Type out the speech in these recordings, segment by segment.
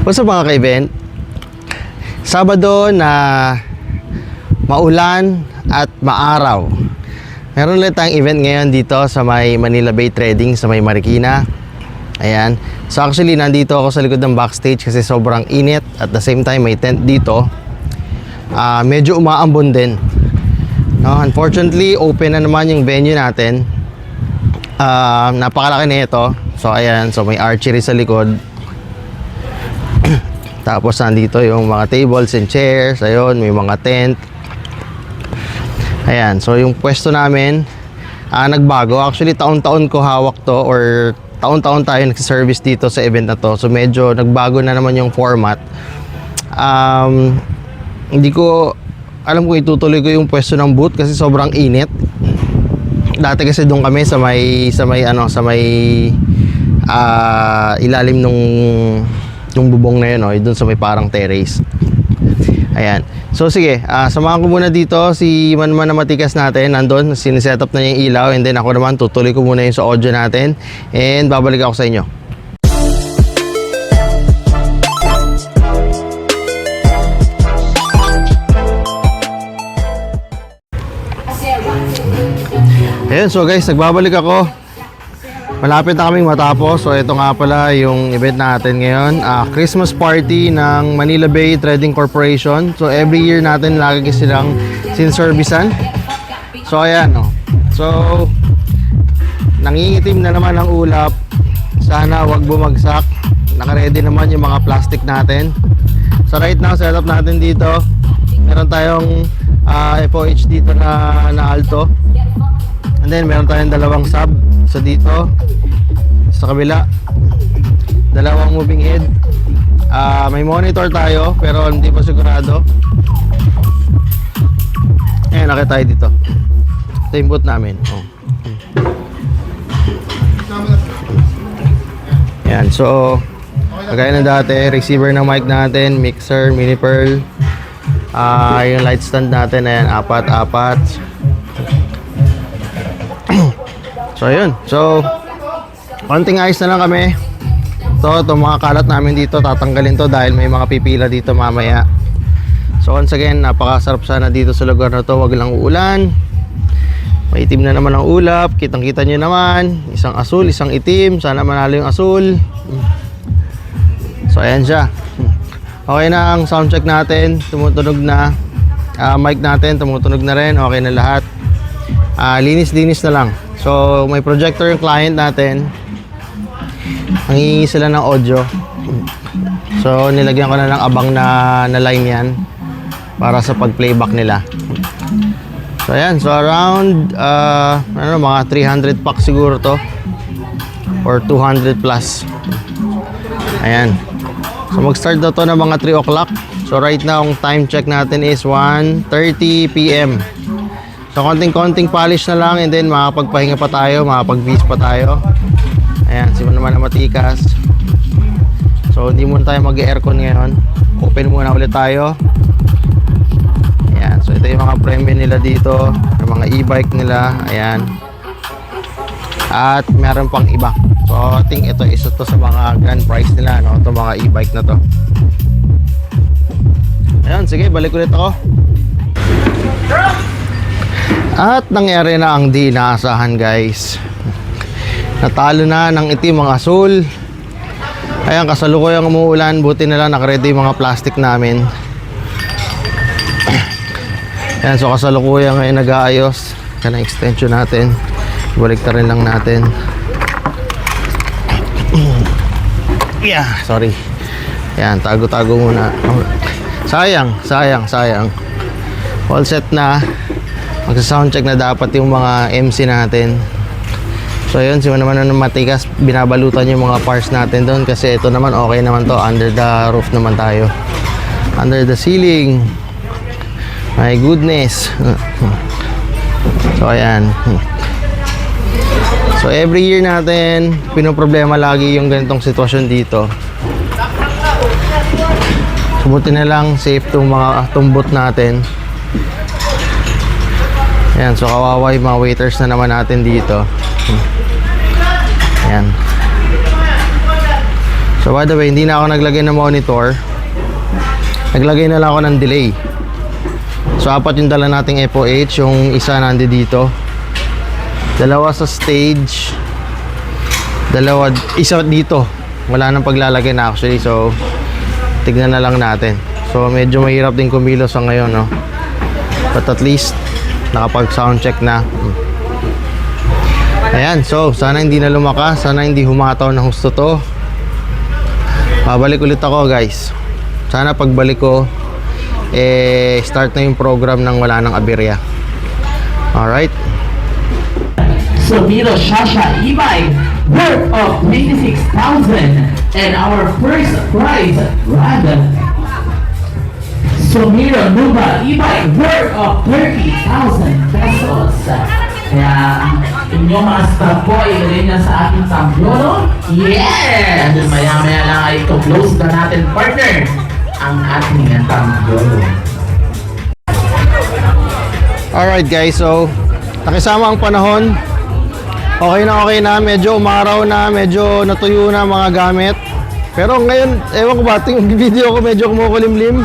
What's up mga ka-event? Sabado na maulan at maaraw. Meron ulit tayong event ngayon dito sa may Manila Bay Trading sa may Marikina. Ayan. So actually nandito ako sa likod ng backstage kasi sobrang init. At the same time may tent dito. Medyo umaambon din. No, unfortunately open na naman yung venue natin. Napakalaki na ito. So ayan, so may archery sa likod. Tapos nandito yung mga tables and chairs. Ayun, may mga tent. Ayan, so yung pwesto namin nagbago. Actually taon-taon ko hawak to, or taon-taon tayo nagsiservice dito sa event na to. So medyo nagbago na naman yung format. Hindi ko alam kung itutuloy ko yung pwesto ng booth kasi sobrang init. Dati kasi doon kami sa may ilalim nung bubong na yun, no? Doon sa may parang terrace. Ayan. So sige, samahan ko muna dito si Manman na matikas natin. Nandun, siniset up na niya yung ilaw. And then ako naman, tutuloy ko muna yung sa audio natin. And babalik ako sa inyo. Ayan, so guys, nagbabalik ako. Malapit na kaming matapos. So ito nga pala yung event natin ngayon, Christmas party ng Manila Bay Trading Corporation. So every year natin lagi silang sinservisan. So ayan, no. So nangingitim na naman ang ulap. Sana wag bumagsak. Naka-ready naman yung mga plastic natin. So right now, setup natin dito. Meron tayong FOH dito na alto. And then meron tayong dalawang sub. So dito sa kabila, dalawang moving head. May monitor tayo pero hindi pa sigurado. Ayan, nakita tayo dito. Ito yung booth namin. Ayan, so kagaya na dati, receiver ng mic natin, mixer, mini pearl. Yung light stand natin, ayan, apat. So ayun, so konting ayos na lang kami. Itong mga kalat namin dito, tatanggalin to dahil may mga pipila dito mamaya. So once again, napakasarap sana dito sa lugar na to. Wag lang uulan. Maitim na naman ang ulap. Kitang kita nyo naman, isang asul, isang itim. Sana manalo yung asul. So ayan siya. Okay na ang sound check natin, tumutunog na. Mic natin, tumutunog na rin. Okay na lahat. Linis-linis na lang. So may projector yung client natin. Nangihingi sila ng audio. So nilagyan ko na ng abang na line yan para sa pag-playback nila. So ayan, so around mga 300 packs siguro to, or 200 plus. Ayan. So mag-start na to ng mga 3 o'clock. So right now ang time check natin is 1:30 PM. So konting-konting polish na lang, and then makapagpahinga pa tayo, makapag-beach pa tayo. Ayan, si Manman na matikas. So hindi muna tayo mag-aircon ngayon. Open muna ulit tayo. Ayan, so ito yung mga premium nila dito, yung mga e-bike nila. Ayan. At meron pang iba. So I think ito isa to sa mga grand prize nila, no? Ito mga e-bike na to. Ayan, sige, balik ulit ako. At nangyari na ang di inaasahan, guys. Natalo na ng itim ang asul. Ayan, kasalukuyang umuulan. Buti na lang nakaready yung mga plastic namin. Ayan, so kasalukuyang ngayon nag-aayos. Yan ang extension natin. Balik ta rin lang natin. Yeah, sorry. Ayan, tago-tago muna. Sayang. All set na. Magsa-soundcheck na dapat yung mga MC natin. So yun, si Manman na matikas, binabalutan yung mga parts natin doon kasi ito naman okay naman to, under the roof naman tayo, under the ceiling. My goodness. So ayan. So every year natin pinoproblema lagi yung ganitong sitwasyon dito. So buti na lang safe tong mga tumbot natin. Ayan, so kawawa yung mga waiters na naman natin dito. Ayan. So by the way, hindi na ako naglagay ng monitor. Naglagay na lang ako ng delay. So apat yung dala nating FOH. Yung isa nandi dito. Dalawa sa stage. Isa dito. Wala nang paglalagay na actually. So tignan na lang natin. So medyo mahirap din kumilos sa ngayon, no? But at least nakapag sound check na. Ayan, so sana hindi na lumakas. Sana hindi humataw na husto to. Babalik ulit ako, guys. Sana pagbalik ko start na yung program nang wala nang aberya. Alright. Sumiro Shasha e-bike worth of 26,000 and our first prize random. Sumiro Nuba e-bike worth of 30,000 pesos. Kaya inyong mga staff po ilagay niya sa ating tamblolo. Yes! Maya-maya lang ay close na natin, partner, ang ating tamblolo. Alright guys, so nakisama ang panahon. Okay na, medyo umaraw na, medyo natuyo na mga gamit. Pero ngayon, ewan ko ba, yung video ko medyo kumukulimlim.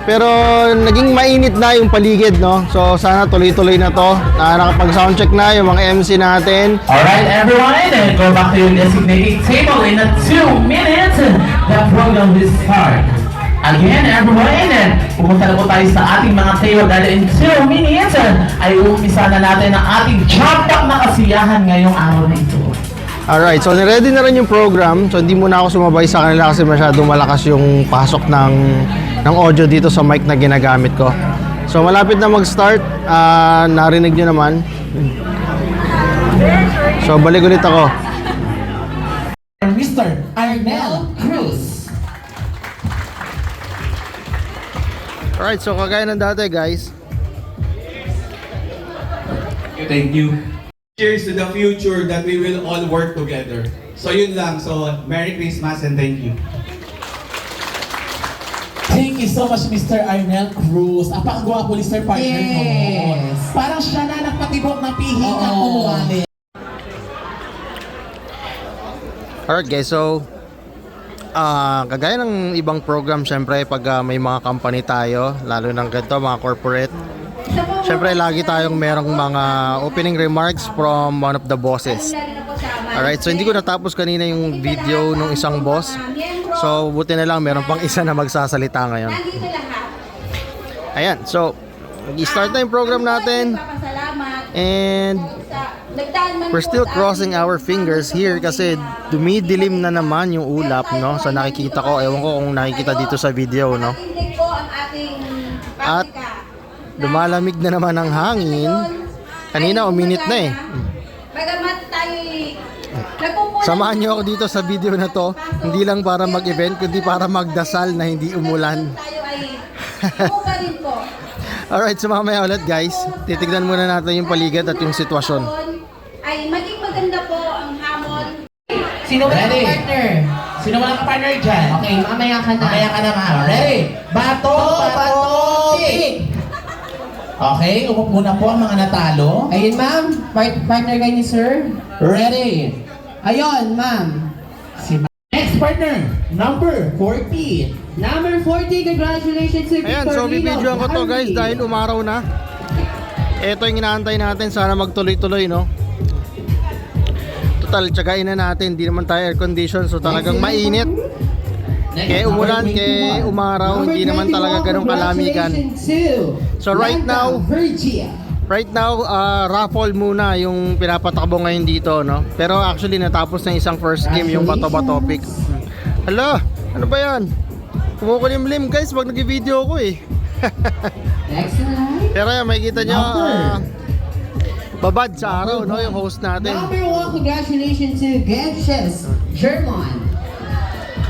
Pero naging mainit na yung paligid, no? So sana tuloy-tuloy na to. Nakapag-soundcheck na yung mga MC natin. Alright everyone, and go back to your designated table in 2 minutes. The program will start. Again everyone, pumunta na po tayo sa ating mga table dahil in 2 minutes ay umpisa na natin ang ating jump-up na kasiyahan ngayong araw na ito. Alright, so ready na rin yung program. So hindi muna ako sumabay sa kanila kasi masyadong malakas yung pasok ng audio dito sa mic na ginagamit ko. So malapit na mag-start. Narinig nyo naman. So balik ulit ako. Mr. Arnel Cruz. Alright, so kagaya ng dati guys. Thank you. Cheers to the future that we will all work together. So yun lang. So Merry Christmas and thank you. Thank you so much, Mr. Arnel Cruz. Apakagwapo ni Sir Partner. Yes. Parang siya na nagpatibok ng pihinga kumuwali. Alright guys, so kagaya ng ibang program, syempre pag may mga company tayo, lalo ng ganito, mga corporate, syempre lagi tayong merong mga opening remarks from one of the bosses. Alright, so hindi ko natapos kanina yung video nung isang boss. So buti na lang meron pang isa na magsasalita ngayon. Ayan, so mag-start na yung program natin. And we're still crossing our fingers here kasi dumidilim na naman yung ulap, no? So nakikita ko, ewan ko kung nakikita dito sa video, no? At lumalamig na naman ang hangin. Kanina uminit na eh. Samahan niyo ako dito sa video na to. Hindi lang para mag-event, kundi para magdasal na hindi umulan. Alright, so mamaya ulit guys. Titignan muna natin yung paligid at yung sitwasyon. Ay maging maganda po ang hamon. Sino wala ka partner? Sino wala ka partner dyan? Okay, mamaya ka na. Mamaya ka na, ma'am. Ready? Bato, tick! Okay, umupo na po ang mga natalo. Ayun ma'am, partner kayo ni sir. Ready? Ayun ma'am. Next partner, number 40. Number 40, congratulations Sir Ayan, so bibidyoan ko to guys dahil umaraw na. Ito yung inaantay natin, sana magtuloy-tuloy, no? Total, tsagain na natin, hindi naman tayo air condition, so talagang mainit. Kaya umulan, kaya umaraw, hindi naman talaga ganun kalamigan. So right now, raffle muna yung pinapatakbo ngayon dito, no? Pero actually natapos na isang first game yung bato-bato topic. Hala, ano ba yan? Kumukulimlim guys pag nag-video ko eh. Pero yan, makikita nyo, babad sa araw, no? Yung host natin. Number 1, congratulations to Genches German.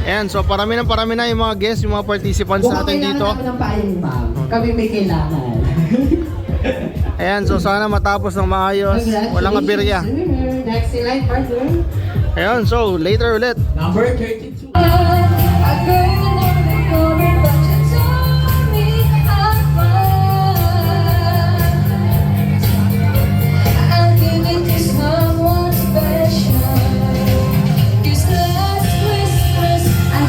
Ayan, so parami na yung mga guests, yung mga participants natin dito. Kami may kailangan. Ayan, so sana matapos ng maayos. Walang aberya. Next in line, partner. Ayan, so later ulit. Number 32. I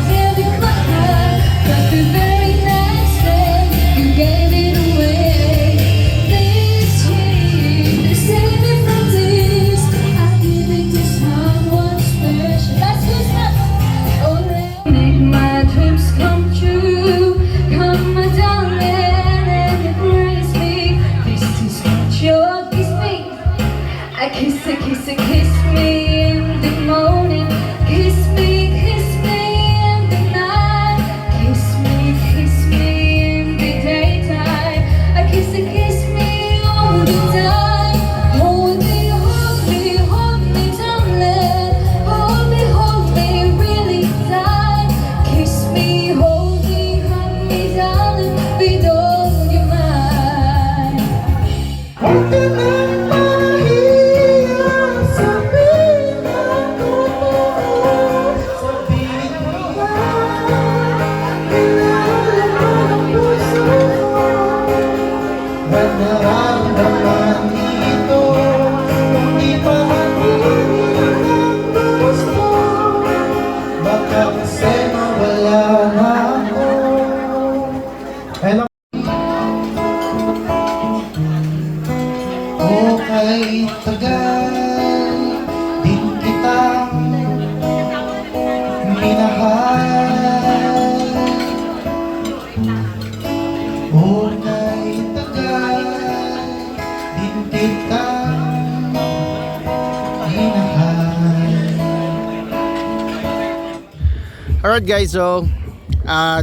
Alright guys, so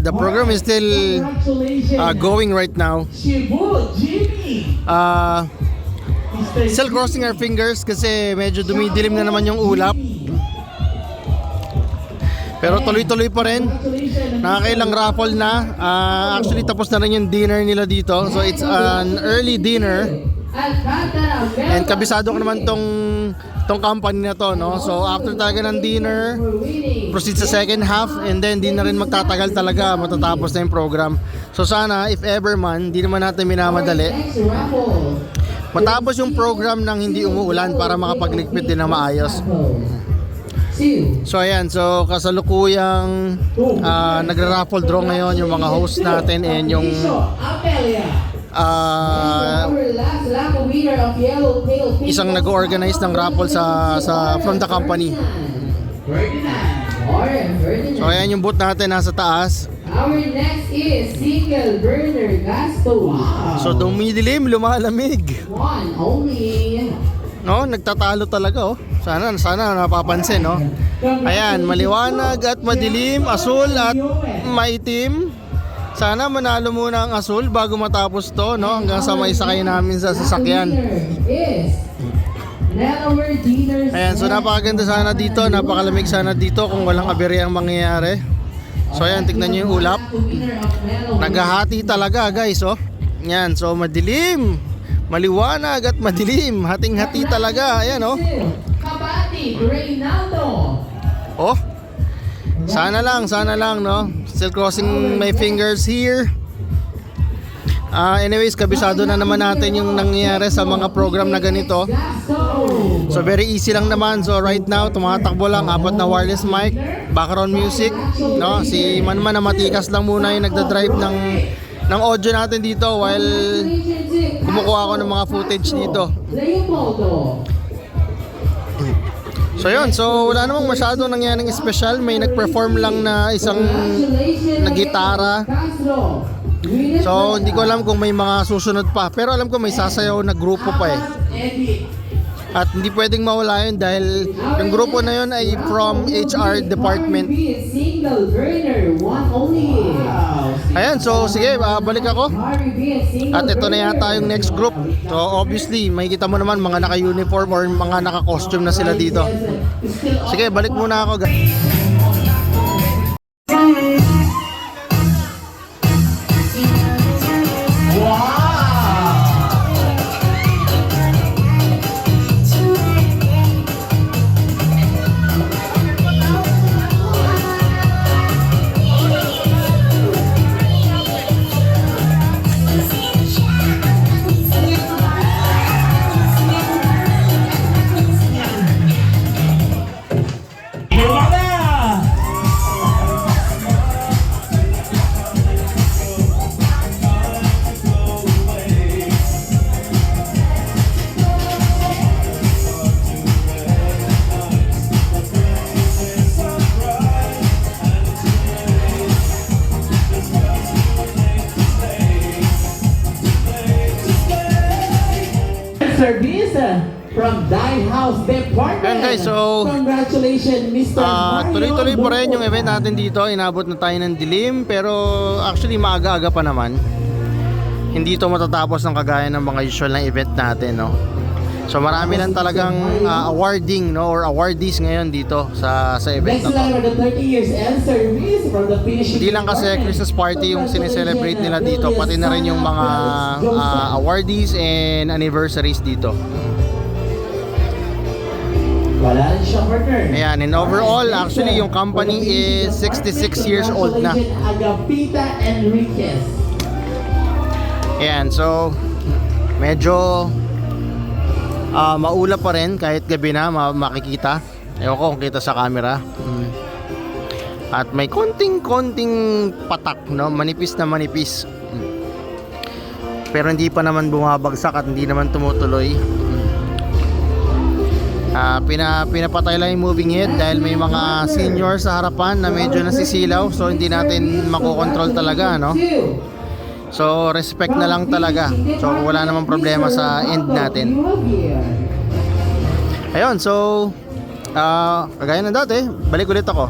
the program is still going right now. Shibu, Jimmy. Still crossing our fingers kasi medyo dumidilim na naman yung ulap. Pero tuloy-tuloy pa rin. Nakakailang raffle na. Actually tapos na rin yung dinner nila dito. So it's an early dinner. And kabisado ko naman tong company na to, no? So after talaga ng dinner, proceed sa second half, and then di na rin magtatagal talaga, matatapos na yung program. So sana if ever man, di naman natin minamadali, matapos yung program nang hindi umuulan para makapagligpit din na maayos. So ayan, so kasalukuyang nagra-raffle draw ngayon yung mga host natin and yung isang nag-organize ng raffle sa from the company. So ayan yung booth natin nasa taas. Our next is single burner gas stove. So dumidilim, lumalamig. One only. No, nagtatalo talaga oh. Sana napapansin, no. Ayan, maliwanag at madilim, asul at maitim. Sana manalo muna ang asul bago matapos to, no? Hanggang sa may sakay namin sa sasakyan. Ayan, so napakaganda sana dito, napakalamig sana dito kung walang aberya ang mangyayari. So ayan, tignan nyo yung ulap. Naghahati talaga guys, oh. Ayan, so madilim, maliwanag at madilim. Hating-hati talaga, ayan oh. Oh, sana lang, no? Still crossing my fingers here. Anyways, kabisado na naman natin yung nangyayari sa mga program na ganito. So very easy lang naman. So right now, tumatakbo lang, 4 na wireless mic, background music, no? Si Manman na matikas lang muna yung nagda-drive ng audio natin dito while kumukuha ako ng mga footage dito. So yun, so wala namang masyadong nangyaring special. May nag-perform lang na isang na gitara. So hindi ko alam kung may mga susunod pa, pero alam ko may sasayaw na grupo pa eh. At hindi pwedeng mawala yun dahil yung grupo na yun ay from HR department. Ayan, so sige, balik ako. At ito na yata yung next group. So obviously, makikita mo naman mga naka-uniform or mga naka-costume na sila dito. Sige, balik muna ako guys. Service from Die House Department. Ayan guys, so congratulations Mr. Mario. tuloy-tuloy pa rin yung event natin dito. Inabot na tayo ng dilim, pero actually maaga-aga pa naman. Hindi ito matatapos ng kagaya ng mga usual na event natin, no. So marami lang talagang awarding, no, or awardees ngayon dito sa event na to. For the 30 years and service from the finishing. Hindi lang kasi Christmas party yung sineselebrate nila dito, pati na rin yung mga awardees and anniversaries dito. Wala rin siya partner. Ayan, and overall, actually yung company is 66 years old na. Agapita Enriquez. Ayan, so medyo maulap pa rin kahit gabi na makikita. Ewan ko kung kita sa camera. At may konting patak, no? Manipis na manipis. Pero hindi pa naman bumabagsak at hindi naman tumutuloy. Pinapatay lang yung moving head dahil may mga senior sa harapan na medyo nasisilaw, so hindi natin makokontrol talaga, no? So respect na lang talaga. So wala namang problema sa end natin. Ayun, so kagaya ng dati, balik ulit ako.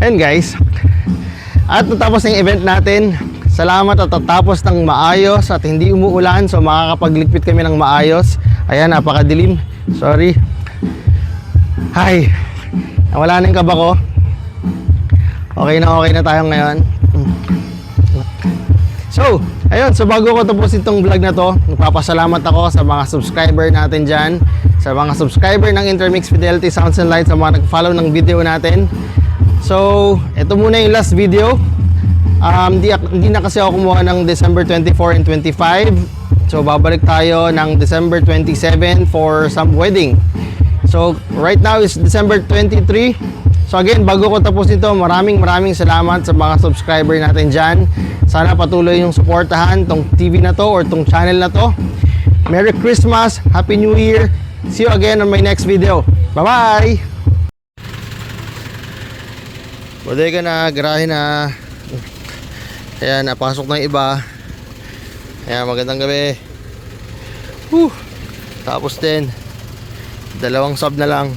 Ayan guys. At natapos na yung event natin. Salamat at natapos ng maayos at hindi umuulan. So makakapagligpit kami ng maayos. Ayan, napakadilim. Sorry. Hi. Wala na yung kaba ko. Okay na tayo ngayon. So, ayun. So bago ko tapos itong vlog na to, nagpapasalamat ako sa mga subscriber natin dyan. Sa mga subscriber ng Intermix Fidelity Sounds and Lights, sa mga nag-follow ng video natin. So, ito muna yung last video. Hindi na kasi ako kumuha ng December 24 and 25. So, babalik tayo ng December 27 for some wedding. So, right now is December 23. So, again, bago ko tapos ito, maraming salamat sa mga subscriber natin dyan. Sana patuloy yung supportahan tong TV na to or tong channel na to. Merry Christmas! Happy New Year! See you again on my next video. Bye-bye! Bodega na, garahe na. Ayan, napasok na yung iba. Ayan, magandang gabi. Tapos din, 2 sub na lang.